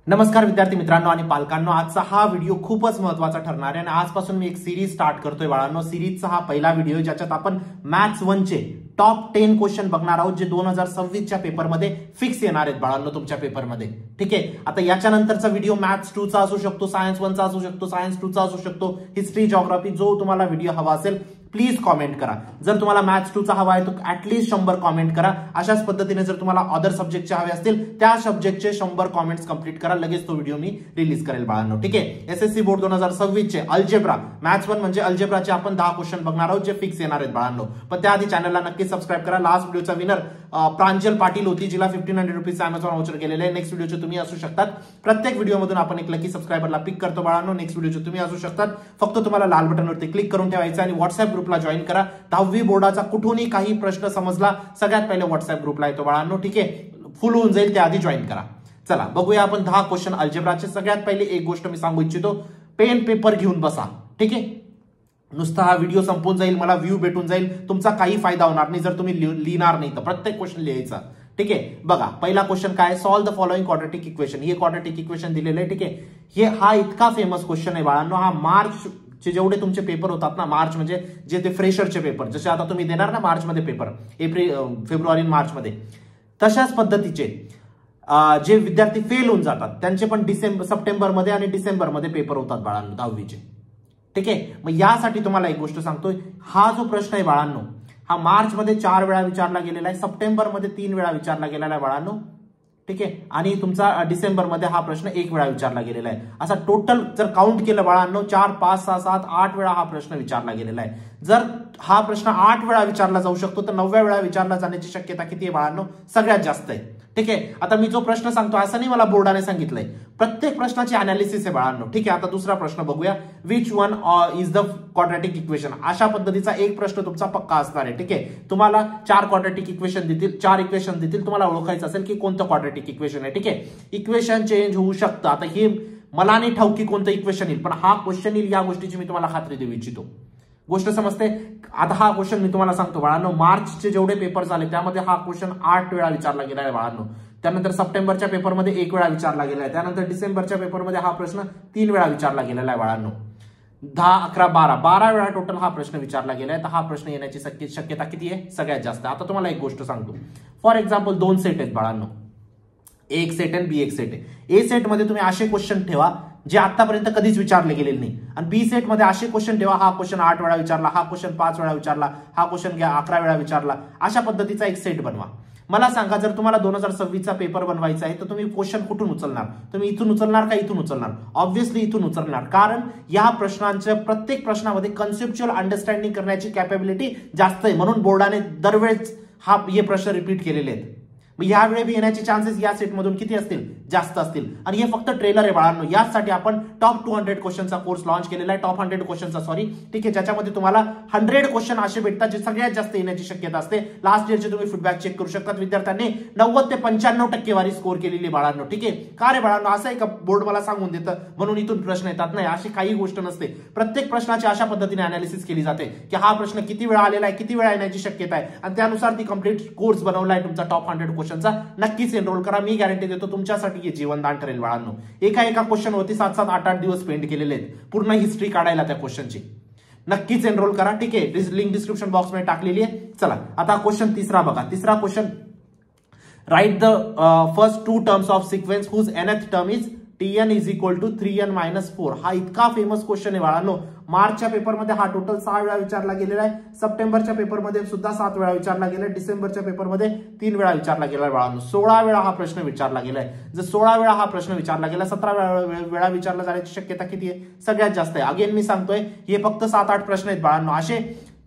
नमस्कार विद्यार्थी मित्रांनो आणि पालकांनो, आजचा हा व्हिडिओ खूपच महत्त्वाचा ठरणार आहे आणि आजपासून मी एक सिरीज स्टार्ट करतोय बाळांनो। सिरीजचा हा पहिला व्हिडिओ ज्याच्यात आपण मॅथ्स 1 चे टॉप 10 क्वेश्चन बघणार आहोत जे 2026 च्या पेपरमध्ये फिक्स येणार आहेत बाळांनो तुमच्या पेपरमध्ये। ठीक आहे, आता याच्यानंतरचा व्हिडिओ मॅथ्स 2 चा असू शकतो, सायन्स 1 चा असू शकतो, सायन्स 2 चा असू शकतो, हिस्ट्री, जिओग्राफी, जो तुम्हाला व्हिडिओ हवा असेल प्लीज कमेंट करा। जर तुम्हाला मॅथ्स 2 चा हवा आहे तो ऍटलीस्ट 100 कमेंट करा। अशाच पद्धतीने जर तुम्हाला अदर सब्जेक्टचे हवे असतील त्या सब्जेक्टचे 100 कमेंट्स कंप्लीट करा, लगेच तो व्हिडिओ मी रिलीज करेल बाळांनो। ठीक आहे, एसएससी बोर्ड 2026 चे अल्जेब्रा मॅथ्स 1 म्हणजे अल्जेब्राचे आपण 10 क्वेश्चन बघणार आहोत जे फिक्स येणार आहेत बाळांनो। पण त्याआधी चॅनलला नक्की सबस्क्राइब करा। लास्ट व्हिडिओचा विनर प्रांजल पाटील होती, जिला 1500 रुपीज Amazon व्हाउचर गेलेले आहे। नेक्स्ट व्हिडिओचे तुम्ही असू शकतात। प्रत्येक व्हिडिओमधून आपण एक लकी सबस्क्राइबरला पिक करतो बाळांनो। नेक्स्ट व्हिडिओचे तुम्ही असू शकतात। फक्त तुम्हाला लाल बटनवरती क्लिक करून ठेवायचं आणि व्हॉट्सअप ग्रुपला जॉईन करा। 10वी बोर्डाचा कुठूनही काही प्रश्न समजला सगळ्यात पहिले व्हॉट्सअप ग्रुपला येतो बाळांनो। ठीक आहे, फुल होऊन जाईल त्याआधी जॉईन करा। चला बघूया आपण 10 क्वेश्चन अल्जेब्राचे। सगळ्यात पहिले एक गोष्ट मी सांगू इच्छितो, पेन पेपर घेऊन बसा। ठीक आहे, नुसता हा व्हिडिओ संपून जाईल, मला व्ह्यू भेटून जाईल, तुमचा काही फायदा होणार नाही जर तुम्ही लिहिणार नाही तर। प्रत्येक क्वेश्चन लिहायचा। ठीक आहे, बघा पहिला क्वेश्चन काय, solve the following quadratic equation. हे क्वाड्रॅटिक इक्वेशन दिलेलं आहे। ठीक आहे, हा इतका फेमस क्वेश्चन आहे बाळांनो। हा मार्च चे जेवढे तुमचे पेपर होतात ना, मार्च म्हणजे जे ते फ्रेशरचे पेपर, जसे आता तुम्ही देणार ना मार्च मध्ये पेपर, फेब्रुवारी मार्च मध्ये, तशाच पद्धतीचे जे विद्यार्थी फेल होऊन जातात त्यांचे पण सप्टेंबर मध्ये आणि डिसेंबर मध्ये पेपर होतात बाळांनो 10वीचे। ठीक आहे, मग यासाठी तुम्हाला एक गोष्ट सांगतोय, हा जो प्रश्न आहे बाळांनो हा मार्च मध्ये 4 वेळा विचारला गेलेला आहे, सप्टेंबर मध्ये 3 वेळा विचारला गेलेला आहे बाळांनो। ठीक आहे, आणि तुमचा डिसेंबर मध्ये हा प्रश्न 1 वेळा विचारला गेलेला आहे। असा टोटल जर काउंट केलं बाळांनो 4, 5, 6, 7, 8 वेळा हा प्रश्न विचारला गेलेला आहे। जर हा प्रश्न 8 वेळा विचारला जाऊ शकतो तर 9व्या वेळा विचारला जाण्याची शक्यता किती आहे बाळांनो? सगळ्यात जास्त आहे। ठीक आहे, आता मी जो प्रश्न सांगतो असं नाही मला बोर्डाने सांगितलंय, प्रत्येक प्रश्नाची अनालिसिस आहे बाळांनो। ठीक आहे, आता दुसरा प्रश्न बघूया, which one is the quadratic equation. अशा पद्धतीचा एक प्रश्न तुमचा पक्का असणार आहे। ठीक आहे, तुम्हाला 4 क्वाड्रॅटिक इक्वेशन देतील, 4 इक्वेशन देतील, तुम्हाला ओळखायचं असेल की कोणतं क्वाड्रॅटिक इक्वेशन आहे। ठीक आहे, इक्वेशन चेंज होऊ शकतं, आता हे मला नाही ठाऊक की कोणतं इक्वेशन येईल, पण हा क्वेश्चन येईल या गोष्टीची मी तुम्हाला खात्री देऊ इच्छितो। गोष्ट समजते? आता हा क्वेश्चन मी तुम्हाला सांगतो बाळांनो, मार्चचे जेवढे पेपर झाले त्यामध्ये हा क्वेश्चन 8 वेळा विचारला गेला आहे बाळांनो। त्यानंतर सप्टेंबरच्या पेपरमध्ये 1 वेळा विचारला गेला आहे, त्यानंतर डिसेंबरच्या पेपरमध्ये हा प्रश्न 3 वेळा विचारला गेलेला आहे बाळांनो। 10, 11, 12 वेळा टोटल हा प्रश्न विचारला गेलाय, तर हा प्रश्न येण्याची शक्यता किती आहे? सगळ्यात जास्त। आता तुम्हाला एक गोष्ट सांगतो, फॉर एक्झाम्पल 2 सेट आहेत बाळांनो, एक सेट आणि बी एक सेट आहे। ए सेट मध्ये तुम्ही असे क्वेश्चन ठेवा जे आतापर्यंत कधीच विचारले गेलेले नाही, आणि बी सेट मध्ये असे क्वेश्चन ठेवा, हा क्वेश्चन 8 वेळा विचारला, हा क्वेश्चन 5 वेळा विचारला, हा क्वेश्चन 11 वेळा विचारला, अशा पद्धतीचा एक सेट बनवा। मला सांगा, जर तुम्हाला 2026 चा पेपर बनवायचा आहे तर तुम्ही क्वेश्चन कुठून उचलणार? तुम्ही इथून उचलणार का इथून उचलणार? ऑब्व्हियसली इथून उचलणार, कारण या प्रश्नांच्या प्रत्येक प्रश्नामध्ये कन्सेप्च्युअल अंडरस्टँडिंग करण्याची कॅपेबिलिटी जास्त आहे, म्हणून बोर्डाने दरवेळेस हे प्रश्न रिपीट केलेले आहेत। यावेळी बी येण्याचे चान्सेस या सेटमधून किती असतील? जास्त असतील। आणि हे फक्त ट्रेलर आहे बाळांनो, यासाठी आपण टॉप 200 क्वेश्चनचा कोर्स लॉन्च केलेला आहे, टॉप 100 क्वेश्चनचा सॉरी। ठीक आहे, ज्याच्यामध्ये तुम्हाला 100 क्वेश्चन असे भेटतात जे सगळ्यात जास्त येण्याची शक्यता असते। लास्ट इयरचे तुम्ही फीडबॅक चेक करू शकतात, विद्यार्थ्यांनी 90 ते 95% स्कोर केलेली बाळांनो। ठीक आहे, का रे बाळांनो, असं आहे का बोर्ड मला सांगून देतं म्हणून इथून प्रश्न येतात? नाही, अशी काही गोष्ट नसते। प्रत्येक प्रश्नाची अशा पद्धतीने अनालिसिस केली जाते की हा प्रश्न किती वेळा आलेला आहे, किती वेळा येण्याची शक्यता आहे, आणि त्यानुसार ती कंप्लीट कोर्स बनवला आहे तुमचा टॉप 100 क्वेश्चनचा। नक्कीच एनरोल करा, मी गॅरंटी देतो तुमच्यासाठी हे जीवनदान ठरेल बाळांनो। एका क्वेश्चन होती 7-7, 8-8 दिवस स्पेंड केलेले आहेत पूर्ण हिस्ट्री काढायला त्या क्वेश्चनची। नक्कीच एनरोल करा। ठीक आहे, लिंक डिस्क्रिप्शन बॉक्स मध्ये टाकलेली आहे। चला आता क्वेश्चन तिसरा बघा। तिसरा question, write the first 2 terms of sequence whose nth term is tn is equal to 3n-4। हा इतका फेमस क्वेश्चन आहे बाळांनो। मार्चच्या पेपरमध्ये हा टोटल 6 वेळा विचारला गेलेला आहे, सप्टेंबरच्या पेपरमध्ये सुद्धा 7 वेळा विचारला गेला, डिसेंबरच्या पेपरमध्ये 3 वेळा विचारला गेला बाळांनो। 16 वेळा हा प्रश्न विचारला गेलाय। जर 16 वेळा हा प्रश्न विचारला गेला, 17 वेळा विचारला जाण्याची शक्यता किती आहे? सगळ्यात जास्त आहे। अगेन मी सांगतोय, हे फक्त 7-8 प्रश्न आहेत बाळांनो, असे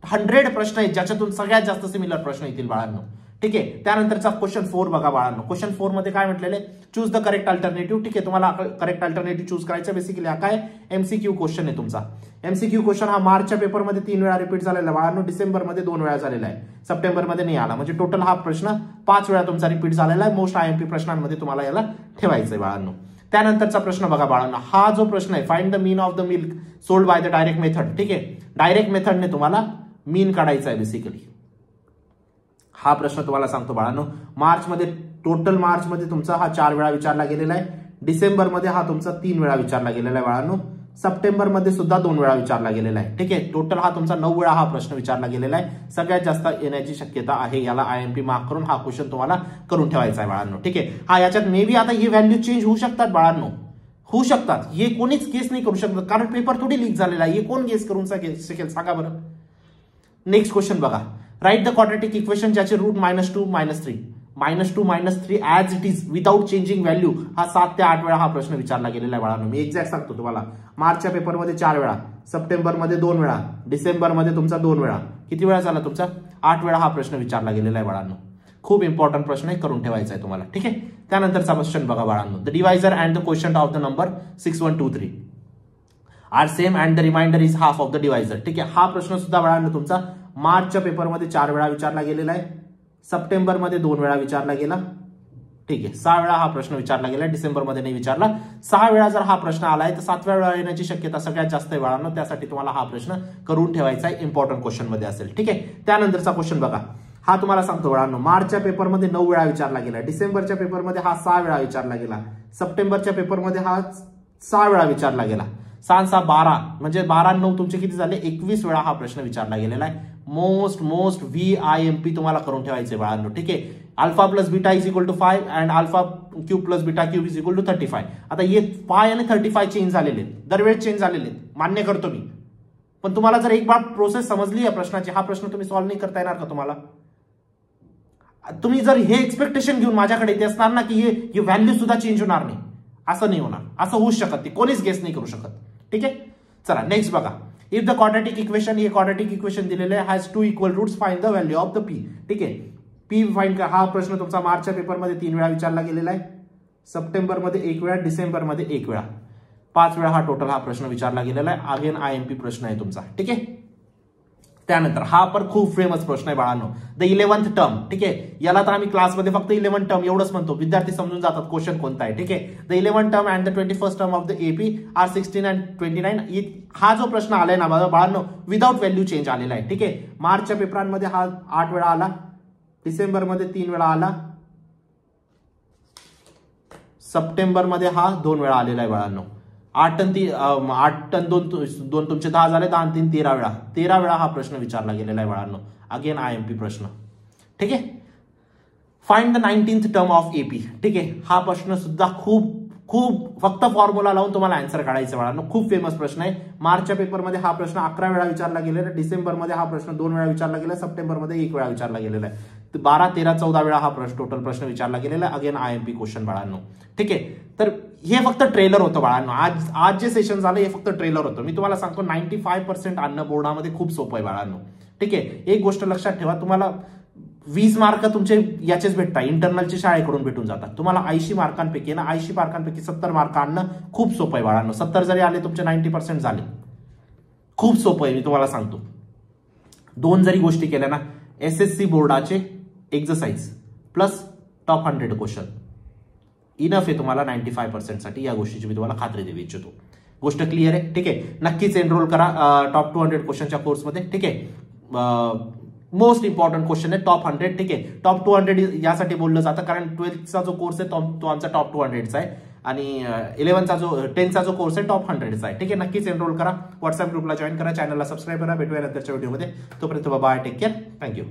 100 प्रश्न आहेत ज्याच्यातून सगळ्यात जास्त सिमिलर प्रश्न येतील बाळांनो। ठीक आहे, त्यानंतरचा क्वेश्चन 4 बघा बाळांनो। क्वेश्चन 4 मध्ये काय म्हटलेले, चूज द करेक्ट अल्टरनेटिव्ह। ठीक आहे, तुम्हाला करेक्ट अल्टरनेटिव्ह चूज करायचं। बेसिकली हा काय एमसीक्यू क्वेश्चन आहे तुमचा। एमसीक्यू क्वेश्चन हा मार्चच्या पेपरमध्ये 3 वेळा रिपीट झालेला बाळांनो, डिसेंबरमध्ये 2 वेळा झालेला आहे, सप्टेंबरमध्ये नाही आला, म्हणजे टोटल हा प्रश्न 5 वेळा तुमचा रिपीट झालेला आहे। मोस्ट आयएमपी प्रश्नांमध्ये तुम्हाला याला ठेवायचंय बाळांनो। त्यानंतरचा प्रश्न बघा बाळांनो, हा जो प्रश्न आहे, find the mean of the milk sold by the direct method. ठीक आहे, डायरेक्ट मेथडने तुम्हाला मीन काढायचा आहे बेसिकली। हा प्रश्न तुम्हाला सांगतो बाळांनो, मार्च मध्ये टोटल मार्च मध्ये तुमचा हा 4 वेळा विचारला गेलेला आहे, डिसेंबरमध्ये हा तुमचा 3 वेळा विचारला गेलेला आहे बाळांनो. सप्टेंबरमध्ये सुद्धा 2 वेळा विचारला गेलेला आहे. ठीक आहे, टोटल हा तुमचा 9 वेळा हा प्रश्न विचारला गेलेला आहे. सगळ्यात जास्त येण्याची शक्यता आहे. याला IMP मार्क करून हा क्वेश्चन तुम्हाला करून ठेवायचा आहे बाळांनो. ठीक आहे, हा याच्यात मे बी आता ही व्हॅल्यू चेंज होऊ शकतात बाळांनो, होऊ शकतात. हे कोणीच गेस नाही करू शकत, कारण पेपर थोडी लीक झालेला आहे. हे कोण गेस करून शकेल सांगा बरं. नेक्स्ट क्वेश्चन बघा. राईट द क्वाड्रॅटिक इक्वेशन ज्याचे root -2 -3 -3 as it is without changing value. हा 7 ते 8 वेळा हा प्रश्न विचारला गेलेला आहे बाळांनो. मी एक्झॅक्ट सांगतो तुम्हाला. मार्चच्या पेपरमध्ये 4 वेळा, सप्टेंबरमध्ये 2 वेळा, डिसेंबरमध्ये तुमचा 2 वेळा. किती वेळा झाला तुमचा? 8 वेळा हा प्रश्न विचारला गेलेला आहे बाळांनो. खूप इम्पॉर्टंट प्रश्न आहे, करून ठेवायचा आहे तुम्हाला. ठीक आहे, त्यानंतरचा क्वेश्चन बघा बाळांनो. The divisor and the quotient of the number 6123 are same and the remainder is half of the divisor. ठीक आहे, हा प्रश्न सुद्धा बाळांनो तुमचा मार्चच्या पेपरमध्ये 4 वेळा विचारला गेलेला आहे, सप्टेंबरमध्ये 2 वेळा विचारला गेला. ठीक आहे, 6 वेळा हा प्रश्न विचारला गेला, डिसेंबरमध्ये नाही विचारला. 6 वेळा जर हा प्रश्न आलाय तर 7व्या वेळा येण्याची शक्यता सगळ्यात जास्त आहे बाळांनो. त्यासाठी तुम्हाला हा प्रश्न करून ठेवायचा आहे, इम्पॉर्टंट क्वेश्चन मध्ये असेल. ठीक आहे, त्यानंतरचा क्वेश्चन बघा. हा तुम्हाला सांगतो बाळांनो, मार्चच्या पेपरमध्ये 9 वेळा विचारला गेला, डिसेंबरच्या पेपरमध्ये हा 6 वेळा विचारला गेला, सप्टेंबरच्या पेपरमध्ये हा 6 वेळा विचारला गेला. 6 6 12 म्हणजे 12 9 तुमचे किती झाले? 21 वेळा हा प्रश्न विचारला गेलेला आहे. मोस्ट VIMP तुम्हाला करून ठेवायचे बाळांनो. ठीक आहे, alpha plus beta is equal to 5 and alpha cube plus beta cube is equal to 35. आता हे 5 आणि 35 चेंज झालेले आहेत, दरवेळेस चेंज झालेले आहेत, मान्य करतो मी. पण तुम्हाला जर एक बार प्रोसेस समजली या प्रश्नाची, हा प्रश्न तुम्ही सॉल्व्ह नाही करता येणार का तुम्हाला? तुम्ही जर हे एक्सपेक्टेशन घेऊन माझ्याकडे येते असणार ना की हे व्हॅल्यू सुद्धा चेंज होणार नाही, असं नाही होणार, असं होऊ शकत नाही, कोणीच गेस नाही करू शकत. ठीक आहे, चला नेक्स्ट बघा. इफ द क्वाड्रॅटिक इक्वेशन, हे क्वाड्रॅटिक इक्वेशन दिलेले आहे, has 2 equal roots, find the value of the P. ठीक आहे, P फाइंड करा. हा प्रश्न तुमचा मार्चच्या पेपरमध्ये 3 वेळा विचारला गेलेला आहे, सप्टेंबरमध्ये 1 वेळा, डिसेंबरमध्ये 1 वेळा. 5 वेळा हा टोटल हा प्रश्न विचारला गेलेला आहे. अगेन IMP प्रश्न आहे तुमचा. ठीक आहे, त्यानंतर हा पण खूप फेमस प्रश्न आहे बाळांनो, द 11th टर्म. ठीक आहे, याला तर आम्ही क्लासमध्ये फक्त 11 टर्म एवढंच म्हणतो, विद्यार्थी समजून जातात क्वेश्चन कोणता आहे. ठीक आहे, the 11th term and the 21st term of the AP are 16 and 29. हा जो प्रश्न आलाय ना बाळांनो, विदाउट व्हॅल्यू चेंज आलेला आहे. ठीक आहे, मार्चच्या पेपरांमध्ये हा 8 वेळा आला, डिसेंबरमध्ये 3 वेळा आला, सप्टेंबरमध्ये हा 2 वेळा आलेला आहे बाळांनो. 8 आणि 2 तुमचे 10 झाले, 10 आणि 3 13 वेळा. 13 वेळा हा प्रश्न विचारला गेलेला आहे बाळांनो. अगेन IMP प्रश्न. ठीक आहे, find the 19th term of AP. ठीक आहे, हा प्रश्न सुद्धा खूप फक्त फॉर्म्युला लावून तुम्हाला आन्सर काढायचं बाळांनो. खूप फेमस प्रश्न आहे. मार्चच्या पेपरमध्ये हा प्रश्न 11 वेळा विचारला गेलेला आहे, डिसेंबरमध्ये हा प्रश्न 2 वेळा विचारला गेला, सप्टेंबरमध्ये 1 वेळा विचारला गेलेला आहे. 12 13 14 वेळा हा टोटल प्रश्न विचारला गेलेला आहे. अगेन IMP क्वेश्चन बाळांनो. ठीक आहे, तर हे फक्त ट्रेलर होतं बाळांनो. आज जे सेशन झालं हे फक्त ट्रेलर होतं. मी तुम्हाला सांगतो 95% आणणं बोर्डामध्ये खूप सोपं आहे बाळांनो. ठीक आहे, एक गोष्ट लक्षात ठेवा, तुम्हाला 20 मार्क तुमचे याचेच भेटतात, इंटरनलचे शाळेकडून भेटून जातात. तुम्हाला 80 मार्कांपैकी ना 80 मार्कांपैकी 70 मार्क आणणं खूप सोपं आहे बाळांनो. 70 जरी आले तुमचे 90% झाले, खूप सोपं आहे, मी तुम्हाला सांगतो. 2 जरी गोष्टी केल्या ना, SSC बोर्डाचे exercise plus top 100 question enough आहे तुम्हाला 95% साठी. या गोष्टीची मी तुम्हाला खात्री देऊ इच्छितो. गोष्ट क्लिअर आहे? ठीक आहे, नक्कीच एनरोल करा टॉप 200 क्वेश्चनच्या कोर्समध्ये. ठीक आहे, मोस्ट इम्पॉर्टंट क्वेश्चन आहे टॉप 100. ठीक आहे, टॉप 200 यासाठी बोललं जातं कारण 12th जो कोर्स आहे तो आमचा टॉप 200 आहे आणि 10th जो कोर्स आहे टॉप 100 आहे. ठीक आहे, नक्कीच एनरोल करा, व्हॉट्सअप ग्रुपला जॉईन करा, चॅनलला सबस्क्राईब करा. भेटूया नंतरच्या व्हिडिओमध्ये. तोपर्यंत बाय, टेक केअर, थँक्यू.